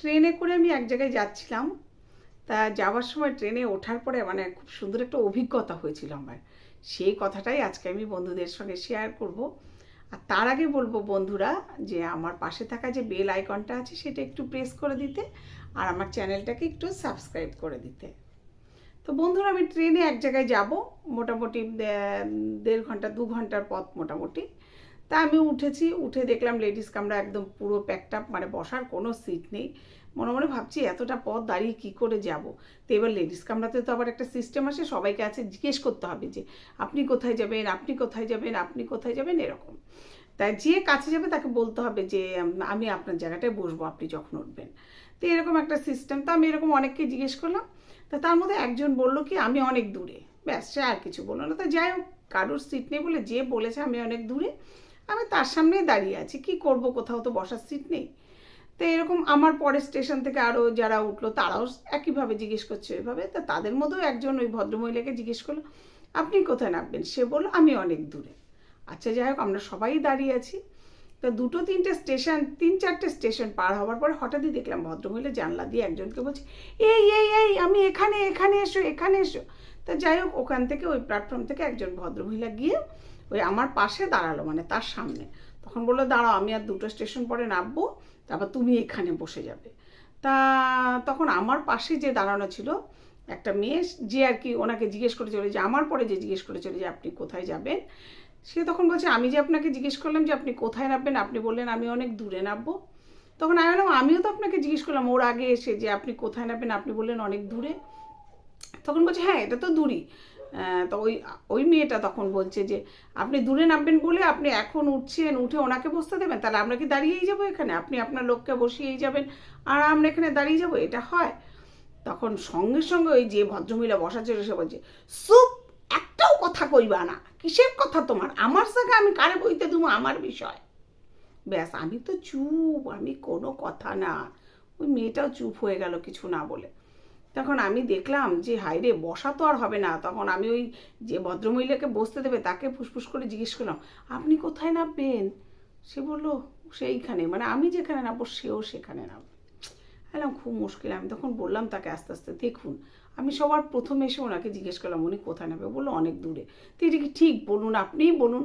ট্রেনে করে আমি এক জায়গায় যাচ্ছিলাম। তা যাওয়ার সময় ট্রেনে ওঠার পরে মানে খুব সুন্দর একটা অভিজ্ঞতা হয়েছিল আমার। সেই কথাটাই আজকে আমি বন্ধুদের সঙ্গে শেয়ার করব। আর তার আগে বলবো বন্ধুরা, যে আমার পাশে থাকা যে বেল আইকনটা আছে সেটা একটু প্রেস করে দিতে, আর আমার চ্যানেলটাকে একটু সাবস্ক্রাইব করে দিতে। তো বন্ধুরা, আমি ট্রেনে এক জায়গায় যাব, মোটামুটি 1.5 ঘন্টা 2 ঘন্টার পথ মোটামুটি। তা আমি উঠেছি, উঠে দেখলাম লেডিস কামরা একদম পুরো প্যাকড আপ, মানে বসার কোনো সিট নেই। মনে মনে ভাবছি এতটা পথ দাঁড়িয়ে কী করে যাব। তো এবার লেডিস কামরাতে তো আবার একটা সিস্টেম আসে, সবাইকে আছে জিজ্ঞেস করতে হবে যে আপনি কোথায় যাবেন, আপনি কোথায় যাবেন, আপনি কোথায় যাবেন, এরকম। তাই যে কাছে যাবে তাকে বলতে হবে যে আমি আপনার জায়গাটায় বসবো আপনি যখন উঠবেন। তো এরকম একটা সিস্টেম। তো আমি এরকম অনেককে জিজ্ঞেস করলাম। তা তার মধ্যে একজন বললো কি আমি অনেক দূরে, ব্যাস, সে আর কিছু বললো না। তো যাই হোক, কারোর সিট নেই বলে যে বলেছে আমি অনেক দূরে, আমি তার সামনেই দাঁড়িয়ে আছি, কি করব, কোথাও তো বসার সিট নেই। তো এরকম আমার পরের স্টেশন থেকে আরও যারা উঠলো তারাও একইভাবে জিজ্ঞেস করছে ওইভাবে। তা তাদের মধ্যেও একজন ওই ভদ্রমহিলাকে জিজ্ঞেস করলো আপনি কোথায় নামবেন, সে বললো আমি অনেক দূরে। আচ্ছা যাই হোক, আমরা সবাই দাঁড়িয়ে আছি। তো 2-3টে স্টেশন, 3-4টে স্টেশন পার হওয়ার পরে হঠাৎই দেখলাম ভদ্রমহিলা জানলা দিয়ে একজনকে বলছে এই এই এই আমি এখানে, এখানে এসো, এখানে এসো। তা যাই হোক, ওখান থেকে ওই প্ল্যাটফর্ম থেকে একজন ভদ্রমহিলা গিয়ে ওই আমার পাশে দাঁড়ালো, মানে তার সামনে। তখন বললো দাঁড়াও, আমি আর 2টো স্টেশন পরে নামবো, তারপর তুমি এখানে বসে যাবে। তা তখন আমার পাশে যে দাঁড়ানো ছিল একটা মেয়ে, যে আর কি ওনাকে জিজ্ঞেস করে চলে, যে আমার পরে যে জিজ্ঞেস করে চলে যে আপনি কোথায় যাবেন, সে তখন বলছে আমি যে আপনাকে জিজ্ঞেস করলাম যে আপনি কোথায় নামবেন, আপনি বললেন আমি অনেক দূরে নামবো। তখন আমি বললাম আমিও তো আপনাকে জিজ্ঞেস করলাম ওর আগে এসে যে আপনি কোথায় নামবেন, আপনি বললেন অনেক দূরে। তখন বলছে হ্যাঁ এটা তো দূরই। তো ওই ওই মেয়েটা তখন বলছে যে আপনি দূরে নামবেন বলে আপনি এখন উঠছেন, উঠে ওনাকে বসতে দেবেন, তাহলে আমরা কি দাঁড়িয়েই যাবো এখানে, আপনি আপনার লোককে বসিয়েই যাবেন আর আমরা এখানে দাঁড়িয়ে যাবো, এটা হয়? তখন সঙ্গে সঙ্গে ওই যে ভদ্রমহিলা বসা ছিল সে বলছে সুপ, একটাও কথা কইবা না, কিসের কথা তোমার, আমার জায়গা আমি কারে বইতে দেবো, আমার বিষয়। ব্যাস, আমি তো চুপ, আমি কোনো কথা না। ওই মেয়েটাও চুপ হয়ে গেল কিছু না বলে। তখন আমি দেখলাম যে হায়রে, বসা তো আর হবে না। তখন আমি ওই যে ভদ্রমহিলাকে বসতে দেবে তাকে ফুসফুস করে জিজ্ঞেস করলাম আপনি কোথায় নামবেন। সে বললো সেইখানে, মানে আমি যেখানে নামবো সেও সেখানে নামবে। এলাম খুব মুশকিল। আমি তখন বললাম তাকে আস্তে আস্তে দেখুন, আমি সবার প্রথমে এসে ওনাকে জিজ্ঞেস করলাম উনি কোথায় নামবে, বললো অনেক দূরে। তো এটা কি ঠিক? বলুন, আপনিই বলুন।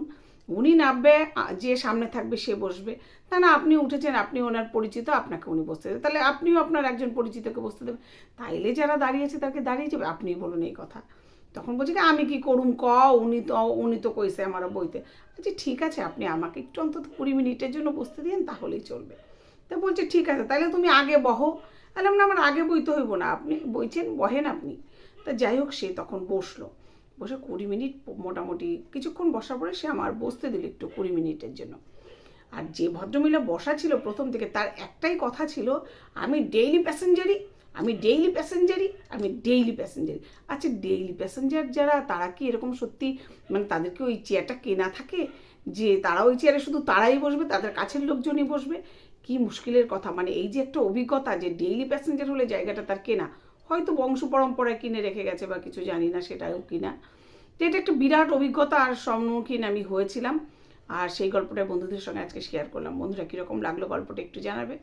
উনি নামবে, যে সামনে থাকবে সে বসবে। তা না, আপনি উঠেছেন, আপনি ওনার পরিচিত, আপনাকে উনি বসতে দেবে, তাহলে আপনিও আপনার একজন পরিচিতকে বসতে দেবেন। তাইলে যারা দাঁড়িয়েছে তাকে দাঁড়িয়ে যাবে, আপনিই বলুন এই কথা। তখন বলছি কি আমি কি করুম ক, উনি তো কইছে আমার বইতে। আচ্ছা ঠিক আছে, আপনি আমাকে একটু অন্তত 20 মিনিটের জন্য বসতে দিন, তাহলেই চলবে। তা বলছে ঠিক আছে তাহলে তুমি আগে বহো। বললাম না, আমার আগে বইতে হইব না, আপনি বইছেন বহেন আপনি। তা যাই হোক, সে তখন বসলো, বসে 20 মিনিট মোটামুটি কিছুক্ষণ বসার পরে সে আমার বসতে দিল একটু 20 মিনিটের জন্য। আর যে ভদ্রমহিলা বসা ছিল প্রথম থেকে, তার একটাই কথা ছিল আমি ডেইলি প্যাসেঞ্জারই, আমি ডেইলি প্যাসেঞ্জারই, আমি ডেইলি প্যাসেঞ্জারই। আচ্ছা ডেইলি প্যাসেঞ্জার যারা, তারা কি এরকম সত্যি মানে তাদেরকে ওই চেয়ারটা কেনা থাকে যে তারা ওই চেয়ারে শুধু তারাই বসবে, তাদের কাছের লোকজনই বসবে? কি মুশকিলের কথা। মানে এই যে একটা অভিজ্ঞতা যে ডেইলি প্যাসেঞ্জার হলে জায়গাটা তার কেনা, হয়তো বংশ পরম্পরায় কিনে রেখে গেছে বা কিছু, জানি না সেটাও কিনা। তো এটা একটা বিরাট অভিজ্ঞতা আর সম্মুখীন আমি হয়েছিলাম। আর সেই গল্পটা বন্ধুদের সঙ্গে আজকে শেয়ার করলাম। বন্ধুরা কীরকম লাগলো গল্পটা একটু জানাবে।